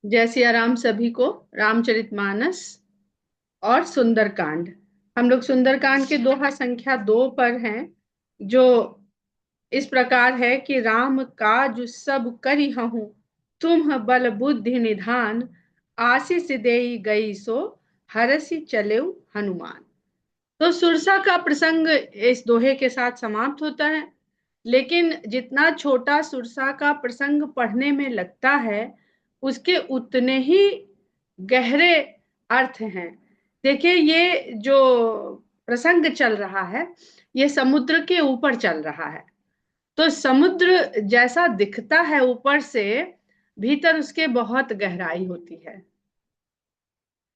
जय सिया राम सभी को। रामचरितमानस और सुंदरकांड। हम लोग सुंदरकांड के दोहा संख्या 2 पर हैं, जो इस प्रकार है कि राम काज सब करि हहु, तुम बल बुद्धि निधान, आशीष देई गई सो, हरसि चलेउ हनुमान। तो सुरसा का प्रसंग इस दोहे के साथ समाप्त होता है। लेकिन जितना छोटा सुरसा का प्रसंग पढ़ने में लगता है, उसके उतने ही गहरे अर्थ हैं। देखिए, ये जो प्रसंग चल रहा है, ये समुद्र के ऊपर चल रहा है। तो समुद्र जैसा दिखता है ऊपर से, भीतर उसके बहुत गहराई होती है।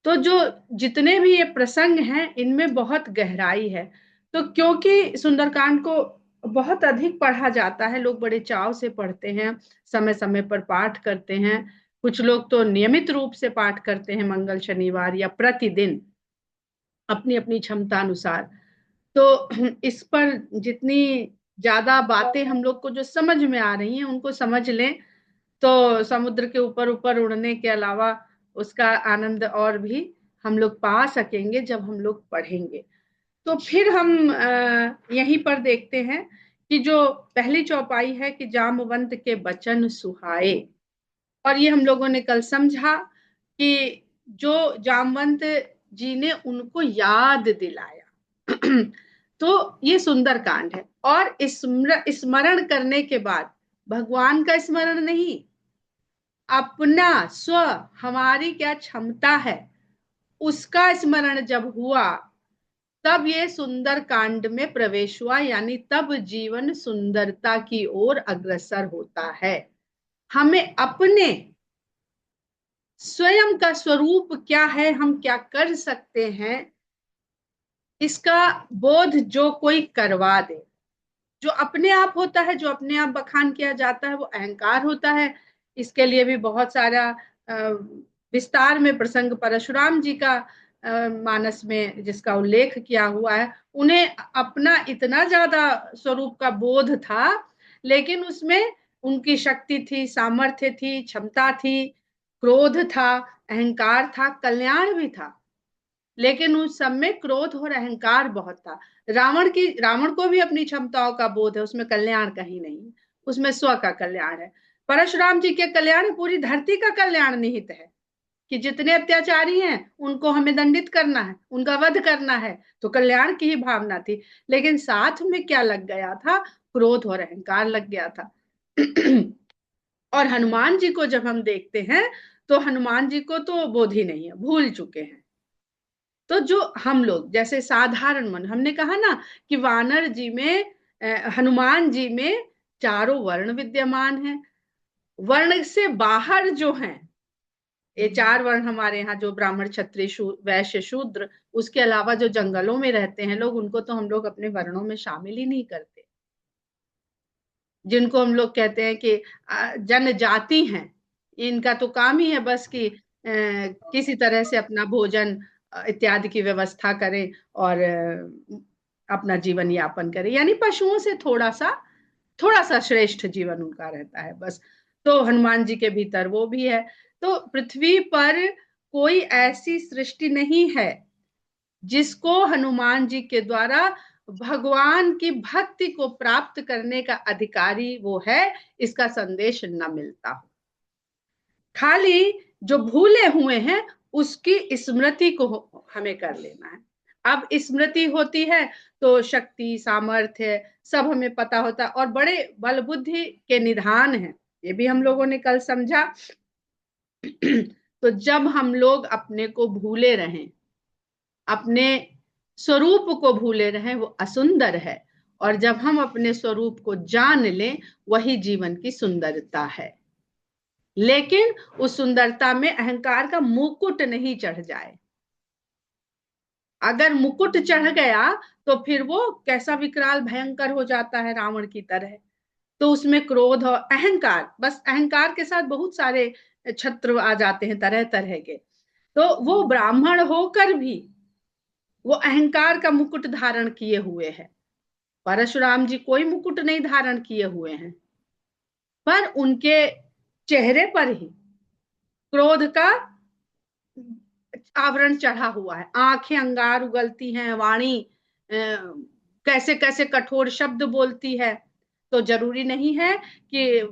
तो जो जितने भी ये प्रसंग हैं, इनमें बहुत गहराई है। तो क्योंकि सुंदरकांड को बहुत अधिक पढ़ा जाता है, लोग बड़े चाव से पढ़ते हैं, समय समय पर पाठ करते हैं। कुछ लोग तो नियमित रूप से पाठ करते हैं, मंगल शनिवार या प्रतिदिन, अपनी अपनी क्षमता अनुसार। तो इस पर जितनी ज्यादा बातें हम लोग को जो समझ में आ रही हैं, उनको समझ लें तो समुद्र के ऊपर ऊपर उड़ने के अलावा उसका आनंद और भी हम लोग पा सकेंगे जब हम लोग पढ़ेंगे। तो फिर हम यहीं पर देखते हैं कि जो पहली चौपाई है कि जामवंत के बचन सुहाए। और ये हम लोगों ने कल समझा कि जो जामवंत जी ने उनको याद दिलाया। तो ये सुंदर कांड है। और स्मरण करने के बाद, भगवान का स्मरण नहीं, अपना स्व, हमारी क्या क्षमता है, उसका स्मरण जब हुआ, तब ये सुंदर कांड में प्रवेश हुआ। यानी तब जीवन सुंदरता की ओर अग्रसर होता है। हमें अपने स्वयं का स्वरूप क्या है, हम क्या कर सकते हैं, इसका बोध जो कोई करवा दे। जो अपने आप होता है, जो अपने आप बखान किया जाता है, वो अहंकार होता है। इसके लिए भी बहुत सारा विस्तार में प्रसंग परशुराम जी का मानस में जिसका उल्लेख किया हुआ है। उन्हें अपना इतना ज्यादा स्वरूप का बोध था, लेकिन उसमें उनकी शक्ति थी, सामर्थ्य थी, क्षमता थी, क्रोध था, अहंकार था, कल्याण भी था। लेकिन उस सब में क्रोध और अहंकार बहुत था। रावण को भी अपनी क्षमताओं का बोध है, उसमें कल्याण कहीं नहीं है, उसमें स्व का कल्याण है। परशुराम जी के कल्याण में पूरी धरती का कल्याण निहित है, कि जितने अत्याचारी हैं उनको हमें दंडित करना है, उनका वध करना है। तो कल्याण की ही भावना थी। लेकिन साथ में क्या लग गया था? क्रोध और अहंकार लग गया था। और हनुमान जी को जब हम देखते हैं, तो हनुमान जी को तो बोध ही नहीं है, भूल चुके हैं। तो जो हम लोग जैसे साधारण मन, हमने कहा ना कि वानर जी में, हनुमान जी में चारों वर्ण विद्यमान हैं। वर्ण से बाहर जो हैं, ये चार वर्ण हमारे यहाँ जो ब्राह्मण क्षत्रिय वैश्य शूद्र, उसके अलावा जो जंगलों में रहते हैं लोग, उनको तो हम लोग अपने वर्णों में शामिल ही नहीं करते। जिनको हम लोग कहते हैं कि जनजाति हैं, इनका तो काम ही है बस कि किसी तरह से अपना भोजन इत्यादि की व्यवस्था करें और अपना जीवन यापन करें। यानी पशुओं से थोड़ा सा श्रेष्ठ जीवन उनका रहता है बस। तो हनुमान जी के भीतर वो भी है। तो पृथ्वी पर कोई ऐसी सृष्टि नहीं है जिसको हनुमान जी के द्वारा भगवान की भक्ति को प्राप्त करने का अधिकारी वो है, इसका संदेश न मिलता हो। खाली जो भूले हुए हैं, उसकी स्मृति को हमें कर लेना है। अब स्मृति होती है तो शक्ति सामर्थ्य सब हमें पता होता है, और बड़े बल बुद्धि के निधान है, ये भी हम लोगों ने कल समझा। तो जब हम लोग अपने को भूले रहें, अपने स्वरूप को भूले रहें, वो असुंदर है। और जब हम अपने स्वरूप को जान लें, वही जीवन की सुंदरता है। लेकिन उस सुंदरता में अहंकार का मुकुट नहीं चढ़ जाए। अगर मुकुट चढ़ गया तो फिर वो कैसा विकराल भयंकर हो जाता है, रावण की तरह। तो उसमें क्रोध और अहंकार, बस अहंकार के साथ बहुत सारे छत्र आ जाते हैं तरह तरह के। तो वो ब्राह्मण होकर भी वो अहंकार का मुकुट धारण किए हुए हैं। परशुराम जी कोई मुकुट नहीं धारण किए हुए हैं, पर उनके चेहरे पर ही क्रोध का आवरण चढ़ा हुआ है, आंखें अंगार उगलती हैं, वाणी कैसे कैसे कठोर शब्द बोलती है। तो जरूरी नहीं है कि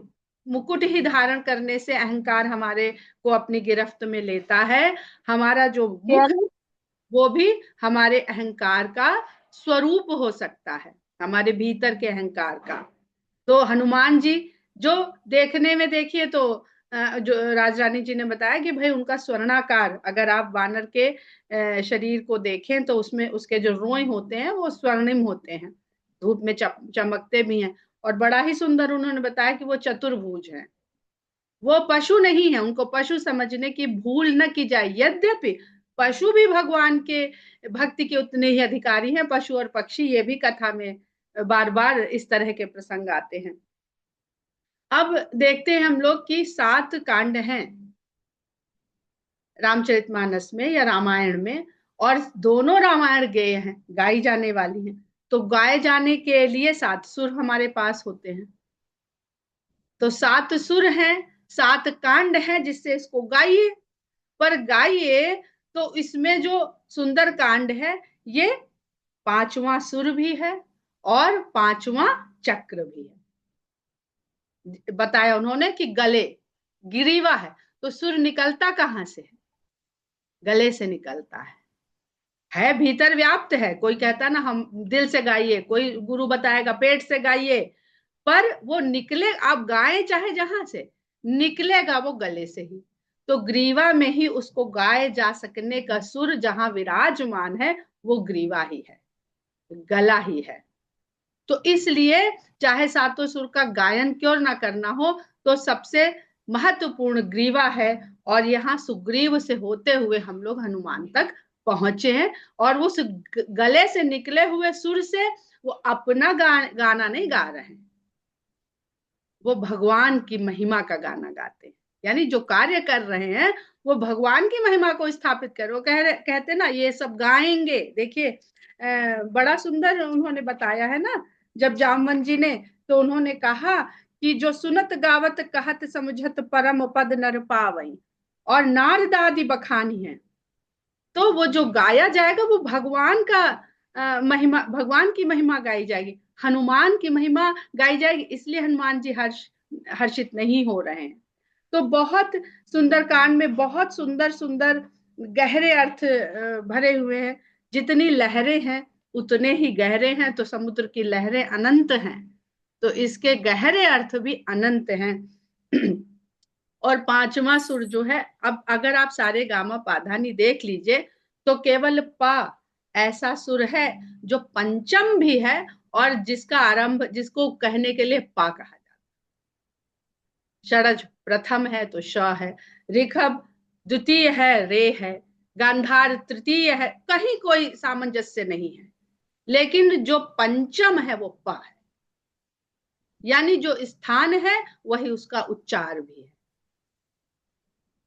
मुकुट ही धारण करने से अहंकार हमारे को अपनी गिरफ्त में लेता है। हमारा जो मुख, वो भी हमारे अहंकार का स्वरूप हो सकता है, हमारे भीतर के अहंकार का। तो हनुमान जी जो देखने में, देखिए तो जो राज रानी जी ने बताया कि भाई उनका स्वर्णाकार, अगर आप वानर के शरीर को देखें तो उसमें उसके जो रोए होते हैं वो स्वर्णिम होते हैं, धूप में चमकते भी हैं। और बड़ा ही सुंदर उन्होंने बताया कि वो चतुर्भुज है, वो पशु नहीं है, उनको पशु समझने की भूल न की जाए। यद्यपि पशु भी भगवान के भक्ति के उतने ही अधिकारी हैं, पशु और पक्षी, ये भी कथा में बार बार इस तरह के प्रसंग आते हैं। अब देखते हैं हम लोग कि 7 कांड हैं रामचरितमानस में या रामायण में, और दोनों रामायण गेय हैं, गाई जाने वाली हैं। तो गाए जाने के लिए 7 सुर हमारे पास होते हैं। तो 7 सुर हैं, 7 कांड हैं जिससे इसको गाइए। पर गाइए तो इसमें जो सुंदर कांड है, ये 5वां सुर भी है और 5वां चक्र भी है। बताया उन्होंने कि गले गिरीवा है, तो सुर निकलता कहां से है? गले से निकलता है भीतर व्याप्त है। कोई कहता ना हम दिल से गाइए, कोई गुरु बताएगा पेट से गाइए, पर वो निकले, आप गाएं चाहे जहां से, निकलेगा वो गले से ही। तो ग्रीवा में ही उसको गाए जा सकने का सुर जहां विराजमान है, वो ग्रीवा ही है, गला ही है। तो इसलिए चाहे सातों सुर का गायन क्यों ना करना हो, तो सबसे महत्वपूर्ण ग्रीवा है। और यहाँ सुग्रीव से होते हुए हम लोग हनुमान तक पहुंचे हैं, और उस गले से निकले हुए सुर से वो अपना गाना नहीं गा रहे हैं, वो भगवान की महिमा का गाना गाते हैं। यानी जो कार्य कर रहे हैं वो भगवान की महिमा को स्थापित कर, वो कहते ना ये सब गाएंगे। देखिए बड़ा सुंदर उन्होंने बताया है ना, जब जामवन जी ने, तो उन्होंने कहा कि जो सुनत गावत कहत समझत परम पद नर पावई, और नारद आदि बखानी है। तो वो जो गाया जाएगा वो भगवान का महिमा, भगवान की महिमा गाई जाएगी, हनुमान की महिमा गाई जाएगी। इसलिए हनुमान जी हर्षित नहीं हो रहे हैं। तो बहुत सुंदर कांड में बहुत सुंदर सुंदर गहरे अर्थ भरे हुए हैं। जितनी लहरें हैं उतने ही गहरे हैं, तो समुद्र की लहरें अनंत हैं, तो इसके गहरे अर्थ भी अनंत हैं। और 5वां सुर जो है, अब अगर आप सारे गामा पाधानी देख लीजिए, तो केवल पा ऐसा सुर है जो पंचम भी है, और जिसका आरंभ, जिसको कहने के लिए पा कहा जाता है। षडज प्रथम है तो श है, ऋषभ द्वितीय है, रे है, गांधार तृतीय है, कहीं कोई सामंजस्य नहीं है। लेकिन जो पंचम है वो पा है, यानी जो स्थान है वही उसका उच्चार भी है।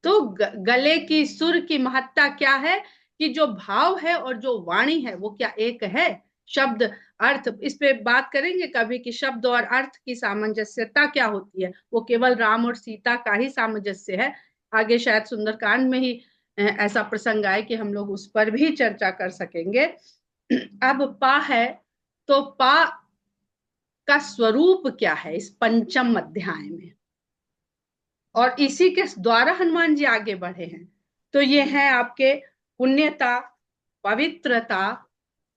तो गले की सुर की महत्ता क्या है कि जो भाव है और जो वाणी है वो क्या एक है? शब्द अर्थ, इस पे बात करेंगे कभी कि शब्द और अर्थ की सामंजस्यता क्या होती है। वो केवल राम और सीता का ही सामंजस्य है, आगे शायद सुंदरकांड में ही ऐसा प्रसंग आए कि हम लोग उस पर भी चर्चा कर सकेंगे। अब पा है, तो पा का स्वरूप क्या है इस पंचम अध्याय में, और इसी के द्वारा हनुमान जी आगे बढ़े हैं। तो ये है आपके पुण्यता, पवित्रता,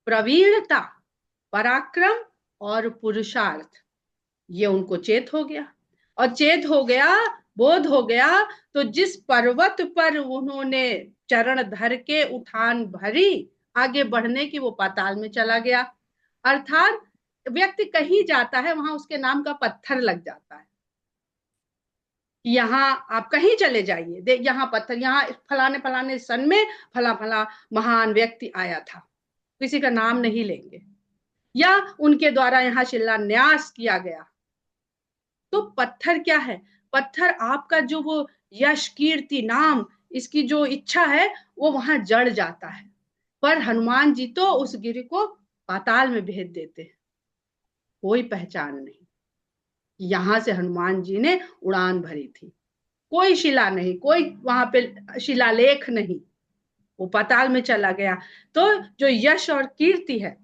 प्रवीणता, पराक्रम और पुरुषार्थ। ये उनको चेत हो गया, और चेत हो गया, बोध हो गया। तो जिस पर्वत पर उन्होंने चरण धर के उठान भरी आगे बढ़ने की, वो पाताल में चला गया। अर्थात व्यक्ति कहीं जाता है वहां उसके नाम का पत्थर लग जाता है। यहाँ आप कहीं चले जाइए, देख यहाँ पत्थर, यहाँ फलाने फलाने सन में फला फला महान व्यक्ति आया था, किसी का नाम नहीं लेंगे, या उनके द्वारा यहाँ शिलान्यास किया गया। तो पत्थर क्या है? पत्थर आपका जो वो यश कीर्ति नाम, इसकी जो इच्छा है वो वहां जड़ जाता है। पर हनुमान जी तो उस गिरी को पाताल में भेज देते हैं, कोई पहचान नहीं। यहां से हनुमान जी ने उड़ान भरी थी, कोई शिला नहीं, कोई वहां पे शिलालेख नहीं, वो पाताल में चला गया। तो जो यश और कीर्ति है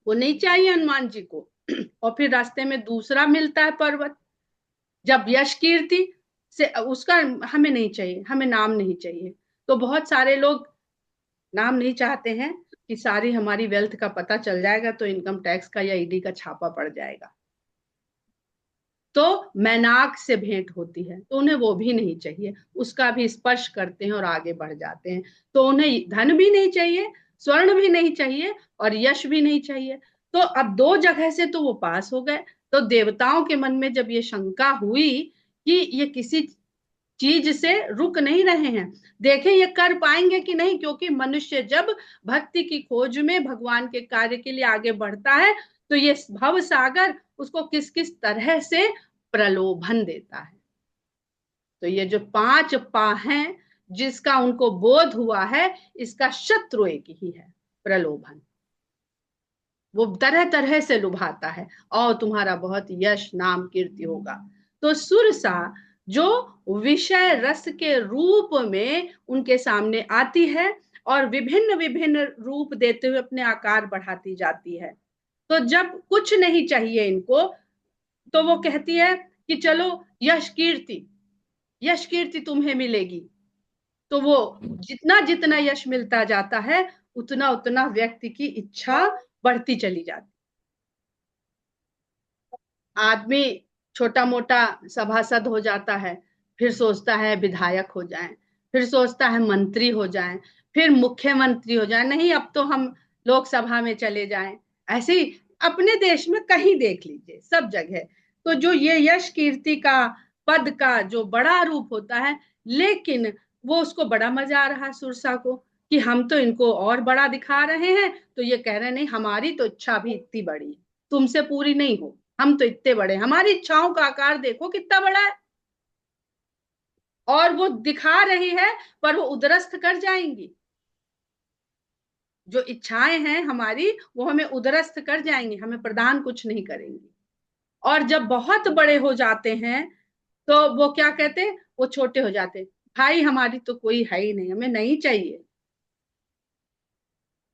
वो नहीं चाहिए हनुमान जी को। और फिर रास्ते में दूसरा मिलता है पर्वत। जब यश कीर्ति से उसका हमें नहीं चाहिए, हमें नाम नहीं चाहिए। तो बहुत सारे लोग नाम नहीं चाहते हैं कि सारी हमारी वेल्थ का पता चल जाएगा तो इनकम टैक्स का या ईडी का छापा पड़ जाएगा, तो मैनाक से भेंट होती है, तो उन्हें वो भी नहीं चाहिए, उसका भी स्पर्श करते हैं और आगे बढ़ जाते हैं। तो उन्हें धन भी नहीं चाहिए, स्वर्ण भी नहीं चाहिए और यश भी नहीं चाहिए। तो अब दो जगह से तो वो पास हो गए। तो देवताओं के मन में जब ये शंका हुई कि ये किसी चीज से रुक नहीं रहे हैं, देखें ये कर पाएंगे कि नहीं, क्योंकि मनुष्य जब भक्ति की खोज में भगवान के कार्य के लिए आगे बढ़ता है तो ये भव सागर उसको किस किस तरह से प्रलोभन देता है। तो ये जो पांच पा हैं जिसका उनको बोध हुआ है, इसका शत्रु एक ही है, प्रलोभन। वो तरह तरह से लुभाता है और तुम्हारा बहुत यश नाम कीर्ति होगा। तो सुरसा जो विषय रस के रूप में उनके सामने आती है और विभिन्न विभिन्न रूप देते हुए अपने आकार बढ़ाती जाती है। तो जब कुछ नहीं चाहिए इनको तो वो कहती है कि चलो यश कीर्ति, यश कीर्ति तुम्हें मिलेगी। तो वो जितना जितना यश मिलता जाता है उतना उतना व्यक्ति की इच्छा बढ़ती चली जाती। आदमी छोटा मोटा सभासद हो जाता है, फिर सोचता है विधायक हो जाए, फिर सोचता है मंत्री हो जाए, फिर मुख्यमंत्री हो जाए, नहीं अब तो हम लोकसभा में चले जाएं। ऐसे ही अपने देश में कहीं देख लीजिए, सब जगह। तो जो ये यश कीर्ति का पद का जो बड़ा रूप होता है, लेकिन वो उसको बड़ा मजा आ रहा है सुरसा को कि हम तो इनको और बड़ा दिखा रहे हैं। तो ये कह रहे नहीं, हमारी तो इच्छा भी इतनी बड़ी है, तुमसे पूरी नहीं हो, हम तो इतने बड़े, हमारी इच्छाओं का आकार देखो कितना बड़ा है। और वो दिखा रही है पर वो उदरस्त कर जाएंगी, जो इच्छाएं हैं हमारी वो हमें उदरस्त कर जाएंगी, हमें प्रदान कुछ नहीं करेंगी। और जब बहुत बड़े हो जाते हैं तो वो क्या कहते, वो छोटे हो जाते, भाई हमारी तो कोई है ही नहीं, हमें नहीं चाहिए।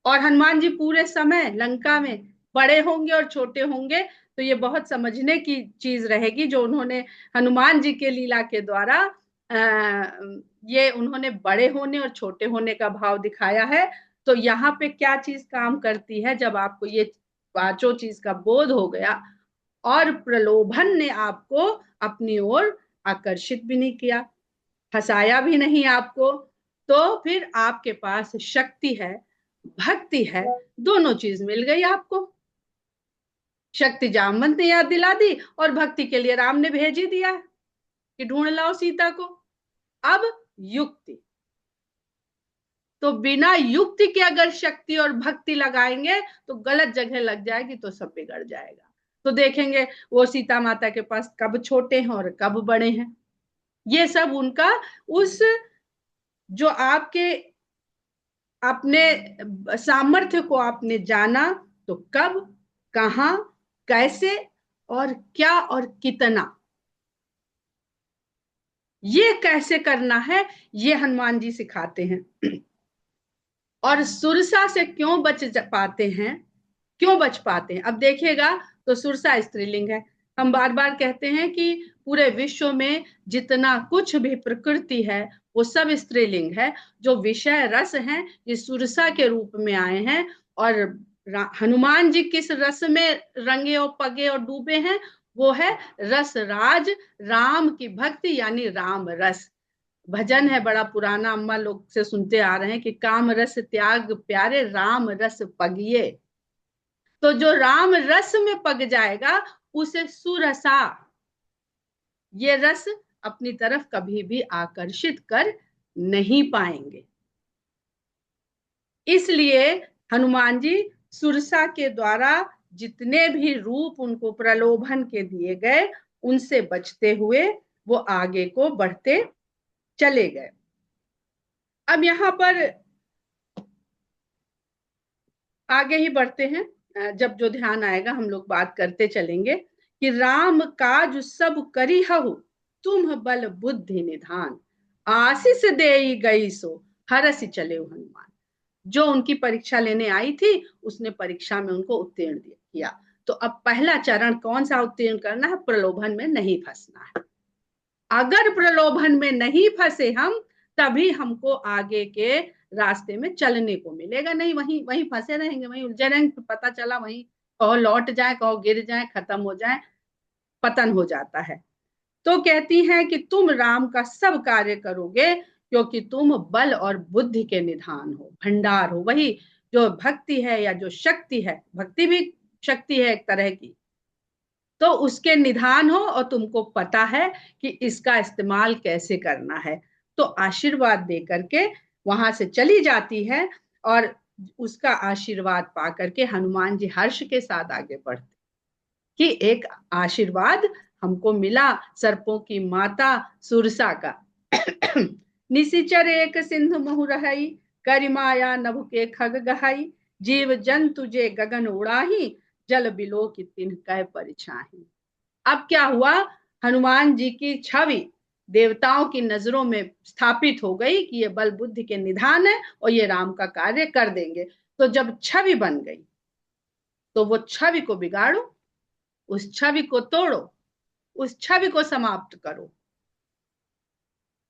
और हनुमान जी पूरे समय लंका में बड़े होंगे और छोटे होंगे, तो ये बहुत समझने की चीज रहेगी जो उन्होंने हनुमान जी के लीला के द्वारा ये उन्होंने बड़े होने और छोटे होने का भाव दिखाया है। तो यहाँ पे क्या चीज काम करती है, जब आपको ये पांचों चीज का बोध हो गया और प्रलोभन ने आपको अपनी ओर आकर्षित भी नहीं किया, फंसाया भी नहीं आपको, तो फिर आपके पास शक्ति है, भक्ति है, दोनों चीज मिल गई आपको। शक्ति जामवंत ने याद दिला दी और भक्ति के लिए राम ने भेज ही दिया कि ढूंढ लाओ सीता को। अब युक्ति, तो बिना युक्ति के अगर शक्ति और भक्ति लगाएंगे तो गलत जगह लग जाएगी तो सब बिगड़ जाएगा। तो देखेंगे वो सीता माता के पास कब छोटे हैं और कब बड़े हैं, ये सब उनका उस जो आपके अपने सामर्थ्य को आपने जाना, तो कब, कहा, कैसे और क्या और कितना, ये कैसे करना है, ये हनुमान जी सिखाते हैं। और सुरसा से क्यों बच पाते हैं, क्यों बच पाते हैं, अब देखिएगा। तो सुरसा स्त्रीलिंग है। हम बार बार कहते हैं कि पूरे विश्व में जितना कुछ भी प्रकृति है वो सब स्त्रीलिंग है। जो विषय रस हैं ये सुरसा के रूप में आए हैं। और हनुमान जी किस रस में रंगे और पगे और डूबे हैं, वो है रस राज, राम की भक्ति यानी राम रस। भजन है बड़ा पुराना, अम्मा लोग से सुनते आ रहे हैं कि काम रस त्याग प्यारे, राम रस पगिए। तो जो राम रस में पग जाएगा उसे सुरसा, ये रस अपनी तरफ कभी भी आकर्षित कर नहीं पाएंगे। इसलिए हनुमान जी सुरसा के द्वारा जितने भी रूप उनको प्रलोभन के दिए गए उनसे बचते हुए वो आगे को बढ़ते चले गए। अब यहां पर आगे ही बढ़ते हैं, जब जो ध्यान आएगा हम लोग बात करते चलेंगे कि राम काज सब करी हहु, तुम बल बुद्धि निधान, आशीष देई गई सो हरसि चले हनुमान। जो उनकी परीक्षा लेने आई थी उसने परीक्षा में उनको उत्तीर्ण किया। तो अब पहला चरण कौन सा उत्तीर्ण करना है? प्रलोभन में नहीं फंसना है। अगर प्रलोभन में नहीं फंसे हम, तभी हमको आगे के रास्ते में चलने को मिलेगा। नहीं वहीं वहीं फंसे रहेंगे, वहीं उलझे रहेंगे, पता चला वहीं कहो लौट जाए, कहो गिर जाए, खत्म हो जाए, पतन हो जाता है। तो कहती हैं कि तुम राम का सब कार्य करोगे क्योंकि तुम बल और बुद्धि के निधान हो, भंडार हो। वही जो भक्ति है या जो शक्ति है, भक्ति भी शक्ति है एक तरह की, तो उसके निधान हो और तुमको पता है कि इसका इस्तेमाल कैसे करना है। तो आशीर्वाद दे करके वहां से चली जाती है और उसका आशीर्वाद पा करके हनुमान जी हर्ष के साथ आगे बढ़ते कि एक आशीर्वाद हमको मिला सर्पों की माता सुरसा का। निशिचर एक सिंधु महु रहई, करिमाया नभ के खग गहाई, जीव जंतु जे गगन उड़ाही, जल बिलो की तिन्ह कै परिछाही। अब क्या हुआ? हनुमान जी की छवि देवताओं की नजरों में स्थापित हो गई कि ये बल बुद्धि के निधान है और ये राम का कार्य कर देंगे। तो जब छवि बन गई तो वो छवि को बिगाड़ो, उस छवि को तोड़ो, उस छवि को समाप्त करो।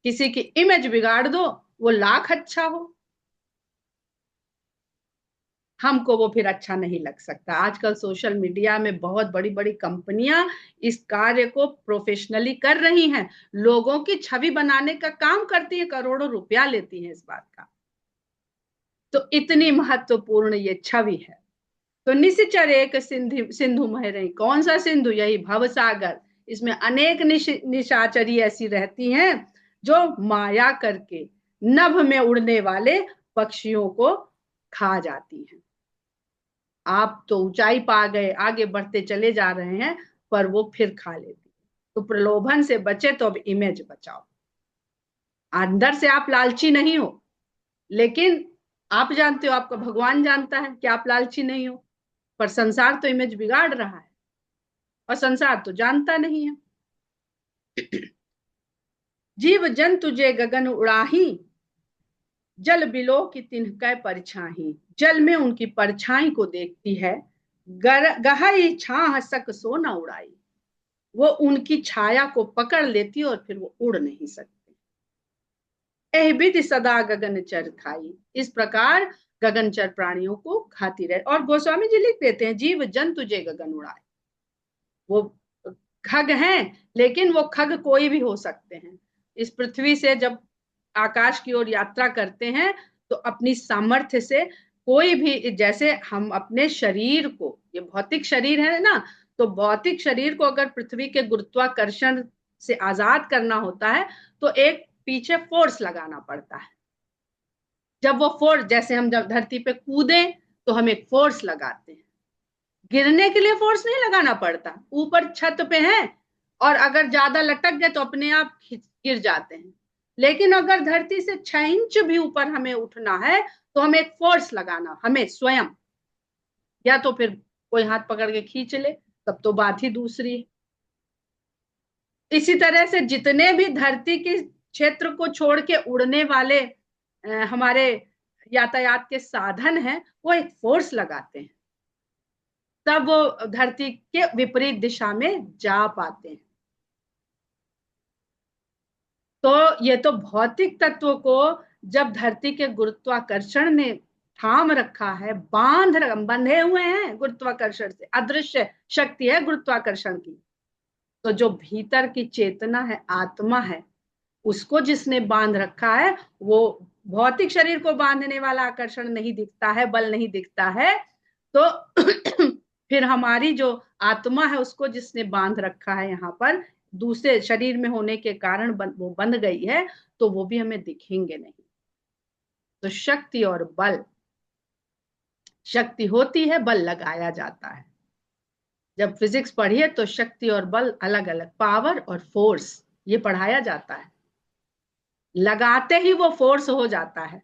किसी की इमेज बिगाड़ दो, वो लाख अच्छा हो, हमको वो फिर अच्छा नहीं लग सकता। आजकल सोशल मीडिया में बहुत बड़ी बड़ी कंपनियां इस कार्य को प्रोफेशनली कर रही हैं, लोगों की छवि बनाने का काम करती हैं, करोड़ों रुपया लेती हैं इस बात का। तो इतनी महत्वपूर्ण ये छवि है। तो निशिचर एक सिंधु सिंधु महरई, कौन सा सिंधु? यही भवसागर। इसमें अनेक निशाचरी ऐसी रहती हैं जो माया करके नभ में उड़ने वाले पक्षियों को खा जाती हैं। आप तो ऊंचाई पा गए, आगे बढ़ते चले जा रहे हैं, पर वो फिर खा लेती। तो प्रलोभन से बचे तो अब इमेज बचाओ। अंदर से आप लालची नहीं हो, लेकिन आप जानते हो, आपका भगवान जानता है कि आप लालची नहीं हो, पर संसार तो इमेज बिगाड़ रहा है और संसार तो जानता नहीं है। जीव जंतु जे गगन उड़ाही, जल बिलो की तिन्ह कै परछाही। जल में उनकी परछाई को देखती है, गहई छाह सक सो न उड़ाई। वो उनकी छाया को पकड़ लेती और फिर वो उड़ नहीं सकते। एह विधि सदा गगनचर खाई, इस प्रकार गगनचर प्राणियों को खाती रहे। और गोस्वामी जी लिख देते हैं, जीव जंतु जे गगन उड़ाए, वो खग हैं, लेकिन वो खग कोई भी हो सकते हैं। इस पृथ्वी से जब आकाश की ओर यात्रा करते हैं तो अपनी सामर्थ्य से कोई भी, जैसे हम अपने शरीर को, ये भौतिक शरीर है ना, तो भौतिक शरीर को अगर पृथ्वी के गुरुत्वाकर्षण से आजाद करना होता है तो एक पीछे फोर्स लगाना पड़ता है। जब वो फोर्स, जैसे हम जब धरती पे कूदे तो हम एक फोर्स लगाते हैं, गिरने के लिए फोर्स नहीं लगाना पड़ता। ऊपर छत पे है और अगर ज्यादा लटक गए तो अपने आप गिर जाते हैं। लेकिन अगर धरती से 6 इंच भी ऊपर हमें उठना है तो हमें एक फोर्स लगाना, हमें स्वयं, या तो फिर कोई हाथ पकड़ के खींच ले, तब तो बात ही दूसरी है। इसी तरह से जितने भी धरती के क्षेत्र को छोड़ के उड़ने वाले हमारे यातायात के साधन हैं, वो एक फोर्स लगाते हैं, तब वो धरती के विपरीत दिशा में जा पाते हैं। तो ये तो भौतिक तत्व को जब धरती के गुरुत्वाकर्षण ने थाम रखा है, बंधे हुए हैं गुरुत्वाकर्षण से, अदृश्य शक्ति है गुरुत्वाकर्षण की। तो जो भीतर की चेतना है, आत्मा है, उसको जिसने बांध रखा है, वो भौतिक शरीर को बांधने वाला आकर्षण नहीं दिखता है, बल नहीं दिखता है, तो फिर हमारी जो आत्मा है उसको जिसने बांध रखा है यहाँ पर, दूसरे शरीर में होने के कारण वो बंध गई है, तो वो भी हमें दिखेंगे नहीं। तो शक्ति और बल, शक्ति होती है, बल लगाया जाता है। जब फिजिक्स पढ़िए तो शक्ति और बल अलग अलग, पावर और फोर्स, ये पढ़ाया जाता है। लगाते ही वो फोर्स हो जाता है,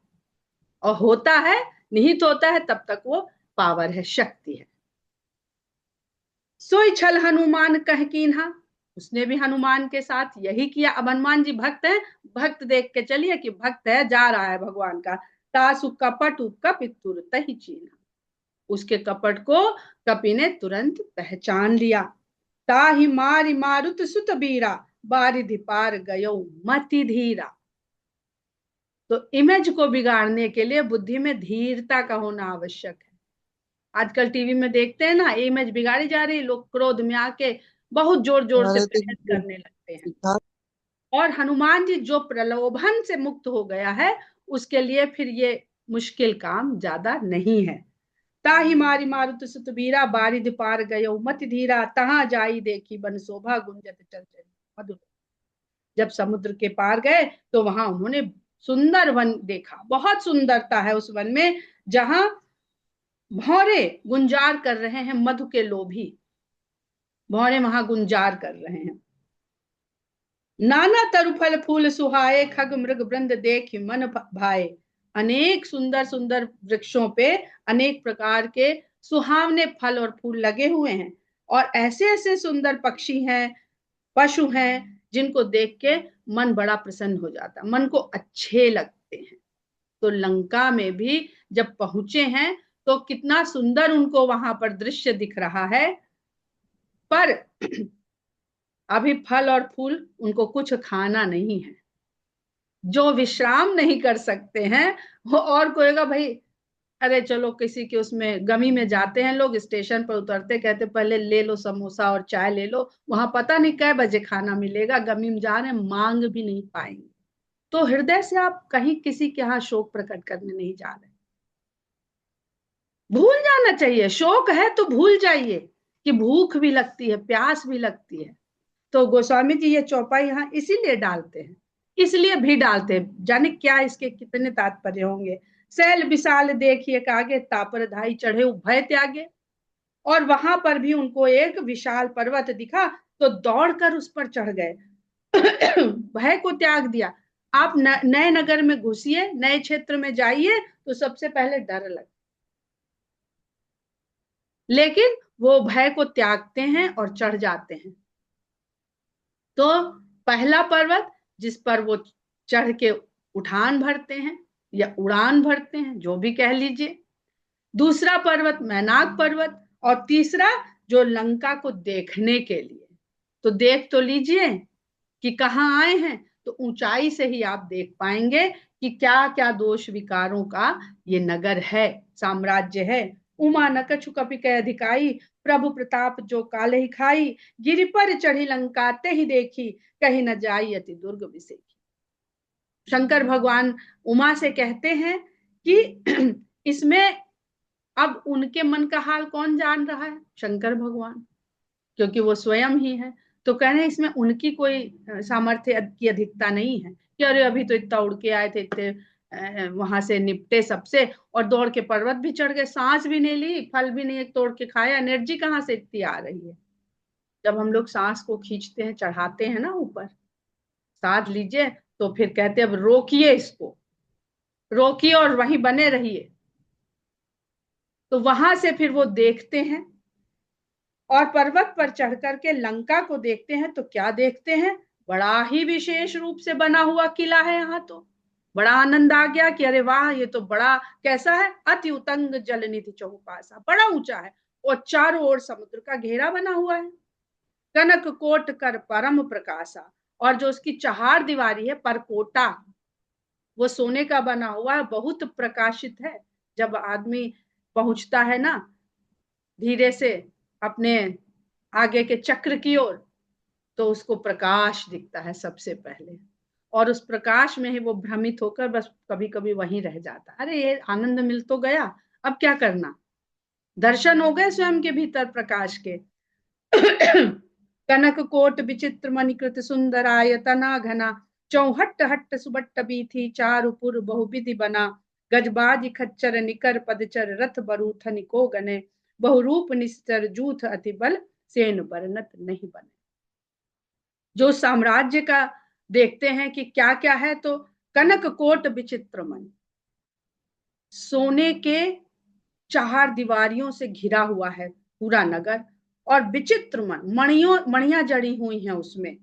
और होता है, निहित होता है, तब तक वो पावर है, शक्ति है। सोई छल हनुमान कह कीन्हा, उसने भी हनुमान के साथ यही किया। अब हनुमान जी भक्त हैं, भक्त देख के चलिए कि भक्त है, जा रहा है भगवान का। तासु कपट कपि तुरत ही चीना, उसके कपट को कपि ने तुरंत पहचान लिया। ताहि मारि मारुत सुत बीरा, बारिधि पार गयो मति धीरा। तो इमेज को बिगाड़ने के लिए बुद्धि में धीरता का होना आवश्यक है। आजकल टीवी में देखते हैं ना, इमेज बिगाड़ी जा रही, लोग क्रोध में आके बहुत जोर जोर से अरे तो बहस करने लगते हैं। सिद्धार्थ, और हनुमान जी जो प्रलोभन से मुक्त हो गया है, उसके लिए फिर ये मुश्किल काम ज्यादा नहीं है। ताहि मारी मारुत सुत बीरा, बारिध पार गयो मति धीरा, तहां जाई देखी बन शोभा गुंजत चल चल मधुर। जब समुद्र के पार गए तो वहां उन्होंने सुंदर वन देखा, बहुत सुंदरता है उस वन में, जहां भौरे गुंजार कर रहे हैं, मधु के लोभी भौरे वहां गुंजार कर रहे हैं। नाना तरु फल फूल सुहाए, खग मृग वृंद देख मन भाए। अनेक सुंदर सुंदर वृक्षों पे अनेक प्रकार के सुहावने फल और फूल लगे हुए हैं, और ऐसे ऐसे सुंदर पक्षी हैं, पशु हैं, जिनको देख के मन बड़ा प्रसन्न हो जाता, मन को अच्छे लगते हैं। तो लंका में भी जब पहुंचे हैं तो कितना सुंदर उनको वहां पर दृश्य दिख रहा है, पर अभी फल और फूल उनको कुछ खाना नहीं है। जो विश्राम नहीं कर सकते हैं वो, और कोई होगा भाई, अरे चलो किसी के उसमें गमी में जाते हैं लोग, स्टेशन पर उतरते कहते पहले ले लो समोसा और चाय ले लो, वहां पता नहीं कै बजे खाना मिलेगा, गमी में जा रहे हैं, मांग भी नहीं पाएंगे। तो हृदय से आप कहीं किसी के यहाँ शोक प्रकट करने नहीं जा रहे, भूल जाना चाहिए। शोक है तो भूल जाइए कि भूख भी लगती है, प्यास भी लगती है। तो गोस्वामी जी ये चौपाई यहाँ इसीलिए डालते हैं, इसलिए भी डालते हैं, जाने क्या इसके कितने तात्पर्य होंगे। सैल विशाल देखिए कागे, तापर धाई चढ़े भय त्यागे। और वहां पर भी उनको एक विशाल पर्वत दिखा तो दौड़कर उस पर चढ़ गए, भय को त्याग दिया। आप नए नगर में घुसिए, नए क्षेत्र में जाइए तो सबसे पहले डर लगता, लेकिन वो भय को त्यागते हैं और चढ़ जाते हैं। तो पहला पर्वत जिस पर वो चढ़ के उठान भरते हैं या उड़ान भरते हैं, जो भी कह लीजिए। दूसरा पर्वत मैनाक पर्वत, और तीसरा जो लंका को देखने के लिए। तो देख तो लीजिए कि कहाँ आए हैं, तो ऊंचाई से ही आप देख पाएंगे कि क्या क्या दोष विकारों का ये नगर है, साम्राज्य है। उमा न कछु कपि कै अधिकाई, प्रभु प्रताप जो काले ही खाई। गिरि पर चढ़ी लंका ते ही देखी, कहीं न जाई अति दुर्ग विसेखी। शंकर भगवान उमा से कहते हैं कि इसमें अब उनके मन का हाल कौन जान रहा है, शंकर भगवान, क्योंकि वो स्वयं ही है। तो कह रहे हैं इसमें उनकी कोई सामर्थ्य की अधिकता नहीं है कि अरे अभी तो इतना उड़ के आए थे, इतने वहां से निपटे सबसे, और दौड़ के पर्वत भी चढ़ गए, सांस भी नहीं ली, फल भी नहीं तोड़ के खाया, एनर्जी कहाँ से इतनी आ रही है। जब हम लोग सांस को खींचते हैं, चढ़ाते हैं ना ऊपर, सांस लीजिए, तो फिर कहते हैं अब रोकिए, इसको रोकिए और वहीं बने रहिए। तो वहां से फिर वो देखते हैं और पर्वत पर चढ़ करके लंका को देखते हैं, तो क्या देखते हैं, बड़ा ही विशेष रूप से बना हुआ किला है यहाँ। तो बड़ा आनंद आ गया कि अरे वाह, ये तो बड़ा कैसा है, अति उतंग जल निधि चौपासा, बड़ा ऊंचा है और चारों ओर समुद्र का घेरा बना हुआ है। कनक कोट कर परम प्रकाशा, और जो उसकी चहार दीवारी है परकोटा, वो सोने का बना हुआ है, बहुत प्रकाशित है। जब आदमी पहुंचता है ना धीरे से अपने आगे के चक्र की ओर, तो उसको प्रकाश दिखता है सबसे पहले, और उस प्रकाश में ही वो भ्रमित होकर बस कभी कभी वहीं रह जाता है। अरे ये आनंद मिल तो गया, अब क्या करना, दर्शन हो गए स्वयं के भीतर प्रकाश के। कनक कोट विचित्र मणिकृत सुंदर आयतना घना, चौहट्ट हट्ट सुबट्ट बीथी चारुपुर बहुविधि बना। गजबाज खच्चर निकर पदचर रथ बरूथ निको गने, बहुरूप निस्तर जूथ अति बल सेन बरनत नहीं बने। जो साम्राज्य का देखते हैं कि क्या क्या है, तो कनक कोट विचित्र मणि, सोने के चार दीवारियों से घिरा हुआ है पूरा नगर, और विचित्र मणियां जड़ी हुई हैं उसमें,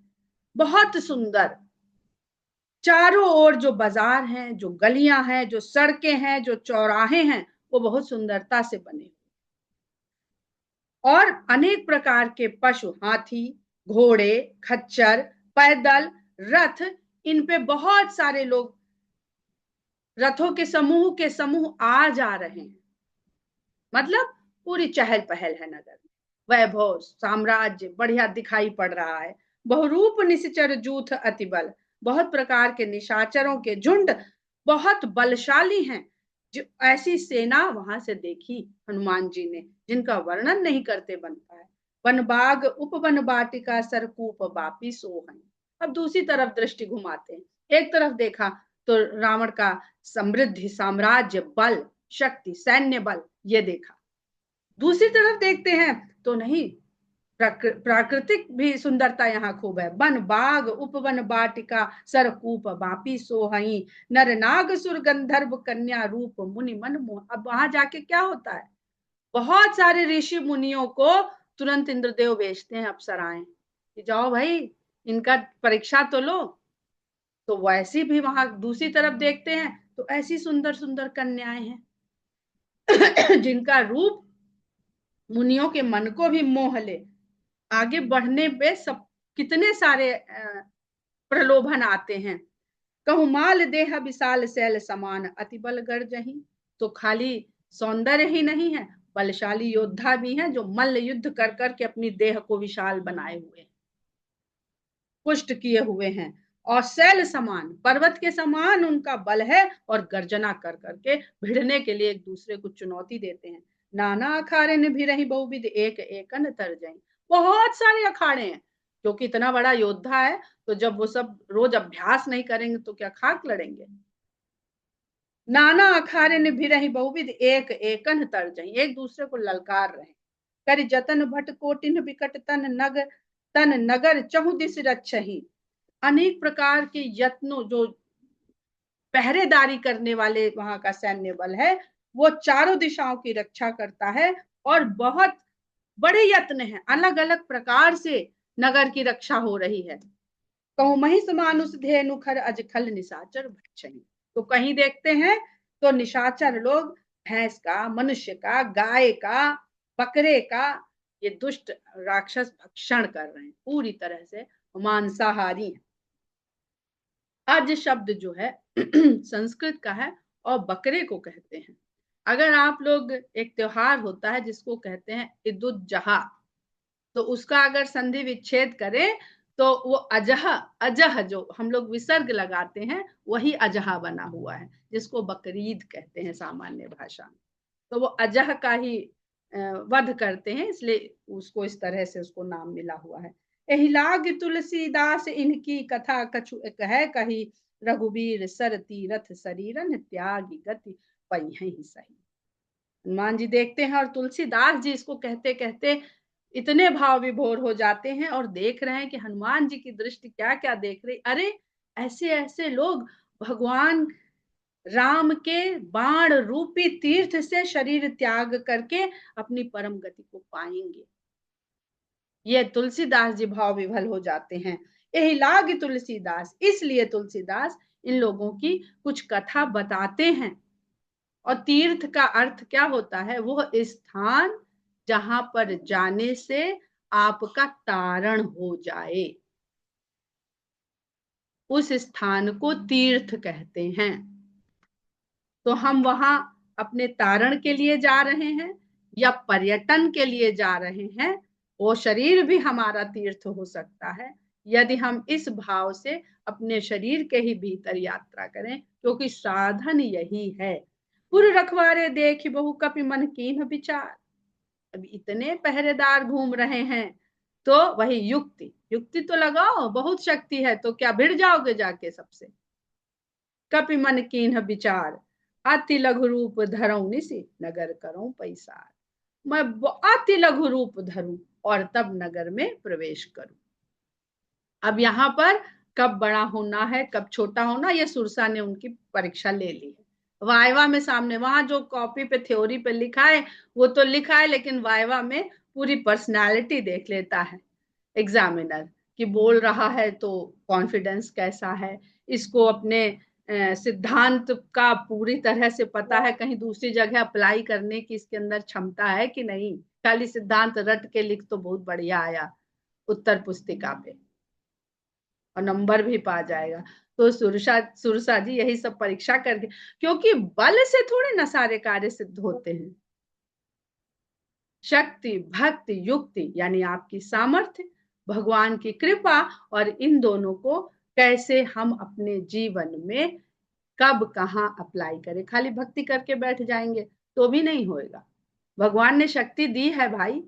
बहुत सुंदर। चारों ओर जो बाजार हैं, जो गलियां हैं, जो सड़कें हैं, जो चौराहे हैं, वो बहुत सुंदरता से बने। और अनेक प्रकार के पशु, हाथी, घोड़े, खच्चर, पैदल, रथ, इन पे बहुत सारे लोग, रथों के समूह आ जा रहे हैं। मतलब पूरी चहल पहल है नगर में, वैभव साम्राज्य बढ़िया दिखाई पड़ रहा है। बहुरूप निश्चर जूथ अतिबल, बहुत प्रकार के निशाचरों के झुंड बहुत बलशाली हैं। जो ऐसी सेना वहां से देखी हनुमान जी ने, जिनका वर्णन नहीं करते बनता है। वन बाग उपवन बाटिका सरकूप बापी सोहन। अब दूसरी तरफ दृष्टि घुमाते हैं। एक तरफ देखा तो रावण का समृद्धि, साम्राज्य, बल, शक्ति, सैन्य बल, ये देखा। दूसरी तरफ देखते हैं तो नहीं, प्राकृतिक भी सुंदरता यहाँ खूब है। वन बाग उपवन बाटिका सरकूप बापी सोहई, नर नाग सुर गंधर्व कन्या रूप मुनि मन मोह। अब वहां जाके क्या होता है, बहुत सारे ऋषि मुनियों को तुरंत इंद्रदेव भेजते हैं अप्सराएं कि जाओ भाई इनका परीक्षा तो लो। तो वैसी भी वहां दूसरी तरफ देखते हैं तो ऐसी सुंदर सुंदर कन्याएं हैं जिनका रूप मुनियों के मन को भी मोह ले। आगे बढ़ने पे सब कितने सारे प्रलोभन आते हैं। कहूँ माल देह विशाल शैल समान अति बल गर्जही। तो खाली सौंदर्य ही नहीं है, बलशाली योद्धा भी हैं जो मल्ल युद्ध कर करके अपनी देह को विशाल बनाए हुए, पुष्ट किए हुए हैं। और शैल समान, पर्वत के समान उनका बल है, और गर्जना कर करके भिड़ने के लिए एक दूसरे को चुनौती देते हैं। नाना अखाड़े ने भी रही बहुविध एक एकन तरजई। बहुत सारे अखाड़े हैं, क्योंकि इतना बड़ा योद्धा है, तो जब वो सब रोज अभ्यास नहीं करेंगे तो क्या खाक लड़ेंगे। नाना अखाड़े ने भी रही बहुविध एक एकन तरजई, एक दूसरे को ललकार रहे। कर जतन भट कोटिन विकट तन नगर चहु दिस रक्षही। अनेक प्रकार के यत्नों, जो पहरेदारी करने वाले वहां का सैन्य बल है, वो चारों दिशाओं की रक्षा करता है। और बहुत बड़े यत्न हैं, अलग अलग प्रकार से नगर की रक्षा हो रही है। कहूँ महिष मानुष धेनु खर अज खल निशाचर भक्षणी। तो कहीं देखते हैं तो निशाचर लोग भैंस का, मनुष्य का, गाय का, बकरे का, ये दुष्ट राक्षस भक्षण कर रहे हैं, पूरी तरह से मांसाहारी हैं। अज शब्द जो है संस्कृत का है और बकरे को कहते हैं। अगर आप लोग, एक त्योहार होता है जिसको कहते हैं ईद उल जहा, तो उसका अगर संधि विच्छेद करें तो वो अजह, अजह जो हम लोग विसर्ग लगाते हैं वही अजहा बना हुआ है, जिसको बकरीद कहते हैं सामान्य भाषा में। तो वो अजह का ही वध करते हैं, इसलिए उसको इस तरह से उसको नाम मिला हुआ है। एहिलाग तुलसीदास इनकी कथा कछु कह कही, रघुबीर सर तीरथ शरीरन त्यागी गति पई सही। हनुमान जी देखते हैं और तुलसीदास जी इसको कहते कहते इतने भाव विभोर हो जाते हैं, और देख रहे हैं कि हनुमान जी की दृष्टि क्या क्या देख रही। अरे ऐसे ऐसे लोग भगवान राम के बाण रूपी तीर्थ से शरीर त्याग करके अपनी परम गति को पाएंगे। ये तुलसीदास जी भाव विभल हो जाते हैं। यही लाग तुलसीदास, इसलिए तुलसीदास इन लोगों की कुछ कथा बताते हैं। और तीर्थ का अर्थ क्या होता है, वो स्थान जहां पर जाने से आपका तारण हो जाए, उस स्थान को तीर्थ कहते हैं। तो हम वहां अपने तारण के लिए जा रहे हैं या पर्यटन के लिए जा रहे हैं, वो शरीर भी हमारा तीर्थ हो सकता है यदि हम इस भाव से अपने शरीर के ही भीतर यात्रा करें, क्योंकि साधन यही है। पुर रखवारे देख बहु कपि मन कीन्ह विचार। अभी इतने पहरेदार घूम रहे हैं, तो वही युक्ति, युक्ति तो लगाओ, बहुत शक्ति है, तो क्या भिड़ जाओगे जाके सबसे। कपि मन कीन्ह विचार, अति लघु रूप धरऊ निसि नगर करूं पैसार। मैं अति लघु रूप धरूं और तब नगर में प्रवेश करूं। अब यहाँ पर कब बड़ा होना है कब छोटा होना, ये सुरसा ने उनकी परीक्षा ले ली है। वाइवा में सामने, वहां जो कॉपी पे थ्योरी पे लिखा है वो तो लिखा है, लेकिन वाइवा में पूरी पर्सनालिटी देख लेता है एग्जामिनर, कि बोल रहा है तो कॉन्फिडेंस कैसा है, इसको अपने सिद्धांत का पूरी तरह से पता है, कहीं दूसरी जगह अप्लाई करने की इसके अंदर क्षमता है कि नहीं, खाली सिद्धांत रट के लिख तो बहुत बढ़िया आया उत्तर पुस्तिका पे और नंबर भी पा जाएगा। तो सुरसा सुरसा जी यही सब परीक्षा करके, क्योंकि बल से थोड़े ना सारे कार्य सिद्ध होते हैं। शक्ति, भक्ति, युक्ति यानी आपकी सामर्थ्य, भगवान की कृपा, और इन दोनों को कैसे हम अपने जीवन में कब कहाँ अप्लाई करें। खाली भक्ति करके बैठ जाएंगे तो भी नहीं होएगा, भगवान ने शक्ति दी है भाई।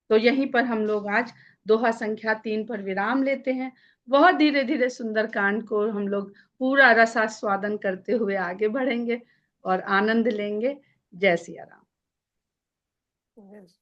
तो यहीं पर हम लोग आज दोहा संख्या 3 पर विराम लेते हैं। बहुत धीरे धीरे सुंदरकांड को हम लोग पूरा रसास्वादन करते हुए आगे बढ़ेंगे और आनंद लेंगे। जय सिया राम। Yes.